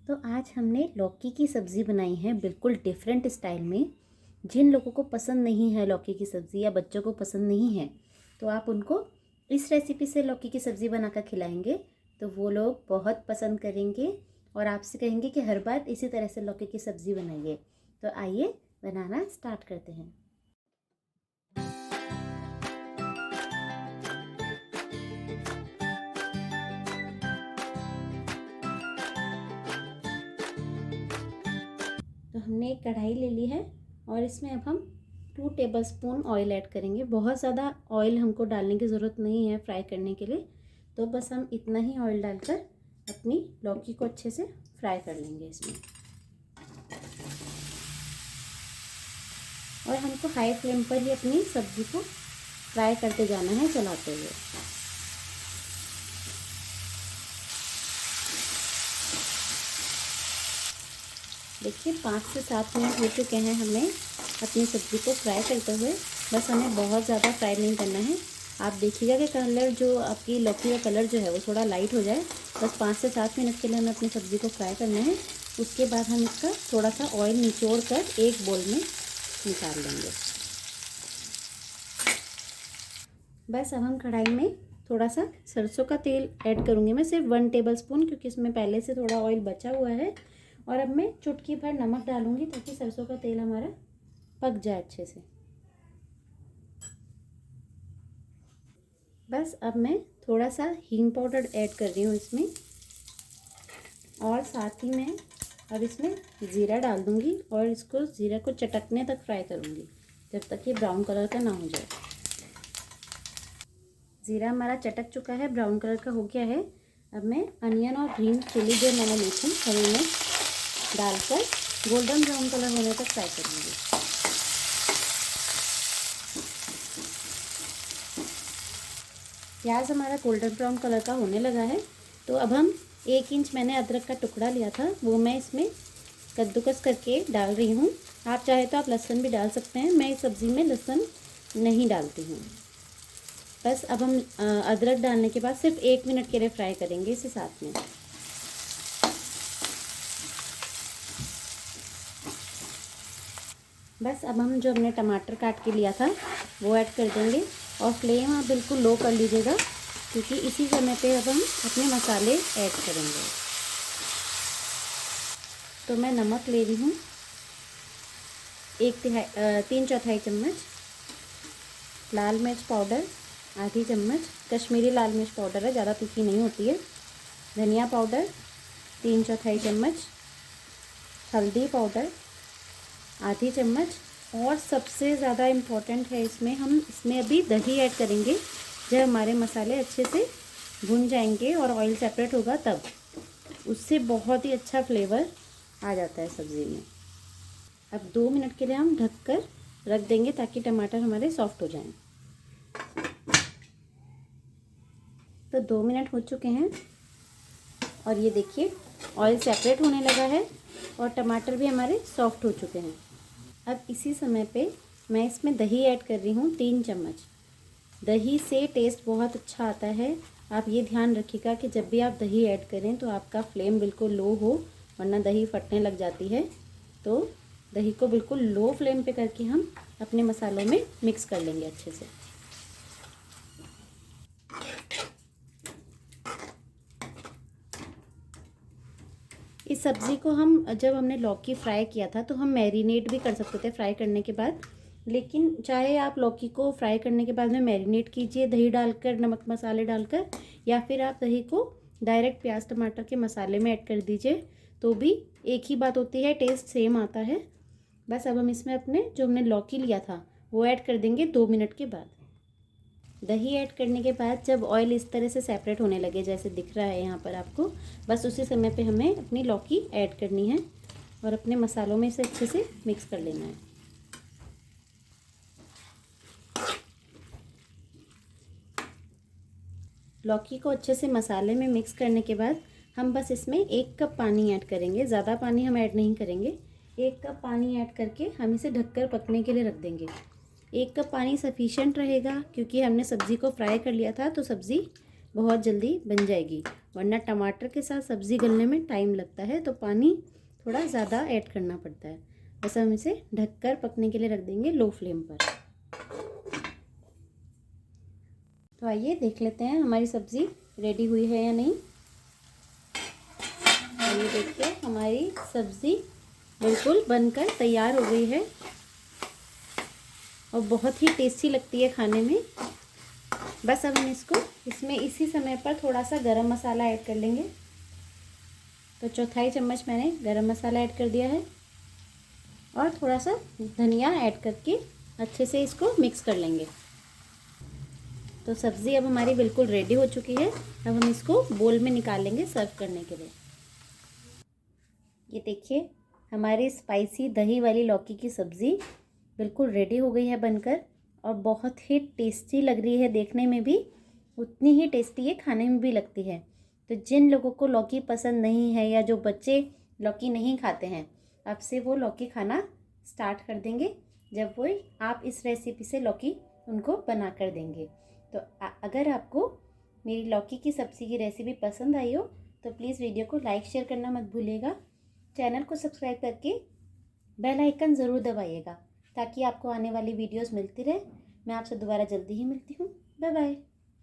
तो आज हमने लौकी की सब्ज़ी बनाई है बिल्कुल डिफरेंट स्टाइल में। जिन लोगों को पसंद नहीं है लौकी की सब्ज़ी या बच्चों को पसंद नहीं है तो आप उनको इस रेसिपी से लौकी की सब्ज़ी बनाकर खिलाएंगे तो वो लोग बहुत पसंद करेंगे और आपसे कहेंगे कि हर बार इसी तरह से लौकी की सब्ज़ी बनाइए। तो आइए बनाना स्टार्ट करते हैं। तो हमने एक कढ़ाई ले ली है और इसमें अब हम 2 टेबलस्पून ऑयल ऐड करेंगे। बहुत ज़्यादा ऑयल हमको डालने की ज़रूरत नहीं है फ्राई करने के लिए, तो बस हम इतना ही ऑयल डालकर अपनी लौकी को अच्छे से फ्राई कर लेंगे इसमें। और हमको हाई फ्लेम पर ही अपनी सब्ज़ी को फ्राई करते जाना है चलाते हुए। देखिए 5 से 7 मिनट हो चुके हैं हमें अपनी सब्ज़ी को फ्राई करते हुए। बस हमें बहुत ज़्यादा फ्राई नहीं करना है। आप देखिएगा कि कलर जो आपकी लौकी का कलर जो है वो थोड़ा लाइट हो जाए। बस 5 से 7 मिनट के लिए हमें अपनी सब्ज़ी को फ्राई करना है। उसके बाद हम इसका थोड़ा सा ऑयल निचोड़ कर एक बोल में निकाल लेंगे। बस अब हम कढ़ाई में थोड़ा सा सरसों का तेल ऐड करूँगी मैं, सिर्फ 1 टेबलस्पून, क्योंकि इसमें पहले से थोड़ा ऑयल बचा हुआ है। और अब मैं चुटकी भर नमक डालूंगी ताकि सरसों का तेल हमारा पक जाए अच्छे से। बस अब मैं थोड़ा सा हींग पाउडर ऐड कर रही हूँ इसमें, और साथ ही मैं अब इसमें ज़ीरा डाल दूँगी और इसको ज़ीरा को चटकने तक फ्राई करूँगी जब तक ये ब्राउन कलर का ना हो जाए। ज़ीरा हमारा चटक चुका है, ब्राउन कलर का हो गया है। अब मैं अनियन और ग्रीन चिली जो मैंने ली थी हरी मिर्च डालकर गोल्डन ब्राउन कलर होने तक फ्राई करूँगी। प्याज हमारा गोल्डन ब्राउन कलर का होने लगा है, तो अब हम 1 इंच मैंने अदरक का टुकड़ा लिया था वो मैं इसमें कद्दूकस करके डाल रही हूँ। आप चाहे तो आप लहसुन भी डाल सकते हैं, मैं इस सब्ज़ी में लहसुन नहीं डालती हूँ। बस अब हम अदरक डालने के बाद सिर्फ 1 मिनट के लिए फ्राई करेंगे इसे साथ में। बस अब हम जो हमने टमाटर काट के लिया था वो ऐड कर देंगे और फ्लेम आप बिल्कुल लो कर लीजिएगा, क्योंकि इसी समय पे अब हम अपने मसाले ऐड करेंगे। तो मैं नमक ले रही हूँ 3/4 चम्मच, लाल मिर्च पाउडर आधी चम्मच, कश्मीरी लाल मिर्च पाउडर है, ज़्यादा तीखी नहीं होती है। धनिया पाउडर 3/4 चम्मच, हल्दी पाउडर आधी चम्मच, और सबसे ज़्यादा इम्पॉर्टेंट है इसमें, हम इसमें अभी दही ऐड करेंगे। जब हमारे मसाले अच्छे से भुन जाएंगे और ऑयल सेपरेट होगा तब उससे बहुत ही अच्छा फ्लेवर आ जाता है सब्ज़ी में। अब 2 मिनट के लिए हम ढककर रख देंगे ताकि टमाटर हमारे सॉफ्ट हो जाएं। तो 2 मिनट हो चुके हैं और ये देखिए ऑयल सेपरेट होने लगा है और टमाटर भी हमारे सॉफ्ट हो चुके हैं। अब इसी समय पे मैं इसमें दही ऐड कर रही हूँ 3 चम्मच। दही से टेस्ट बहुत अच्छा आता है। आप ये ध्यान रखिएगा कि जब भी आप दही ऐड करें तो आपका फ्लेम बिल्कुल लो हो, वरना दही फटने लग जाती है। तो दही को बिल्कुल लो फ्लेम पे करके हम अपने मसालों में मिक्स कर लेंगे अच्छे से। इस सब्ज़ी को हम जब हमने लौकी फ्राई किया था तो हम मैरिनेट भी कर सकते थे फ्राई करने के बाद, लेकिन चाहे आप लौकी को फ्राई करने के बाद में मैरिनेट कीजिए दही डालकर, नमक मसाले डालकर, या फिर आप दही को डायरेक्ट प्याज टमाटर के मसाले में ऐड कर दीजिए, तो भी एक ही बात होती है, टेस्ट सेम आता है। बस अब हम इसमें अपने जो हमने लौकी लिया था वो ऐड कर देंगे 2 मिनट के बाद। दही ऐड करने के बाद जब ऑयल इस तरह से सेपरेट होने लगे जैसे दिख रहा है यहाँ पर आपको, बस उसी समय पे हमें अपनी लौकी ऐड करनी है और अपने मसालों में इसे अच्छे से मिक्स कर लेना है। लौकी को अच्छे से मसाले में मिक्स करने के बाद हम बस इसमें 1 कप पानी ऐड करेंगे, ज़्यादा पानी हम ऐड नहीं करेंगे। 1 कप पानी ऐड करके हम इसे ढककर पकने के लिए रख देंगे। 1 कप पानी सफिशिएंट रहेगा, क्योंकि हमने सब्ज़ी को फ्राई कर लिया था तो सब्ज़ी बहुत जल्दी बन जाएगी वरना टमाटर के साथ सब्ज़ी गलने में टाइम लगता है, तो पानी थोड़ा ज़्यादा ऐड करना पड़ता है। बस हम इसे ढककर पकने के लिए रख देंगे लो फ्लेम पर। तो आइए देख लेते हैं हमारी सब्ज़ी रेडी हुई है या नहीं। आइए देखिए, हमारी सब्ज़ी बिल्कुल बनकर तैयार हो गई है और बहुत ही टेस्टी लगती है खाने में। बस अब हम इसमें इसी समय पर थोड़ा सा गरम मसाला ऐड कर लेंगे। तो 1/4 चम्मच मैंने गरम मसाला ऐड कर दिया है और थोड़ा सा धनिया ऐड करके अच्छे से इसको मिक्स कर लेंगे। तो सब्ज़ी अब हमारी बिल्कुल रेडी हो चुकी है। अब हम इसको बोल में निकालेंगे सर्व करने के लिए। ये देखिए, हमारी स्पाइसी दही वाली लौकी की सब्ज़ी बिल्कुल रेडी हो गई है बनकर, और बहुत ही टेस्टी लग रही है। देखने में भी उतनी ही टेस्टी है, खाने में भी लगती है। तो जिन लोगों को लौकी पसंद नहीं है या जो बच्चे लौकी नहीं खाते हैं, अब से वो लौकी खाना स्टार्ट कर देंगे जब वो आप इस रेसिपी से लौकी उनको बना कर देंगे। तो अगर आपको मेरी लौकी की सब्ज़ी की रेसिपी पसंद आई हो तो प्लीज़ वीडियो को लाइक शेयर करना मत भूलिएगा। चैनल को सब्सक्राइब करके बेल आइकन ज़रूर दबाइएगा ताकि आपको आने वाली वीडियोस मिलती रहे। मैं आपसे दोबारा जल्दी ही मिलती हूँ। Bye bye.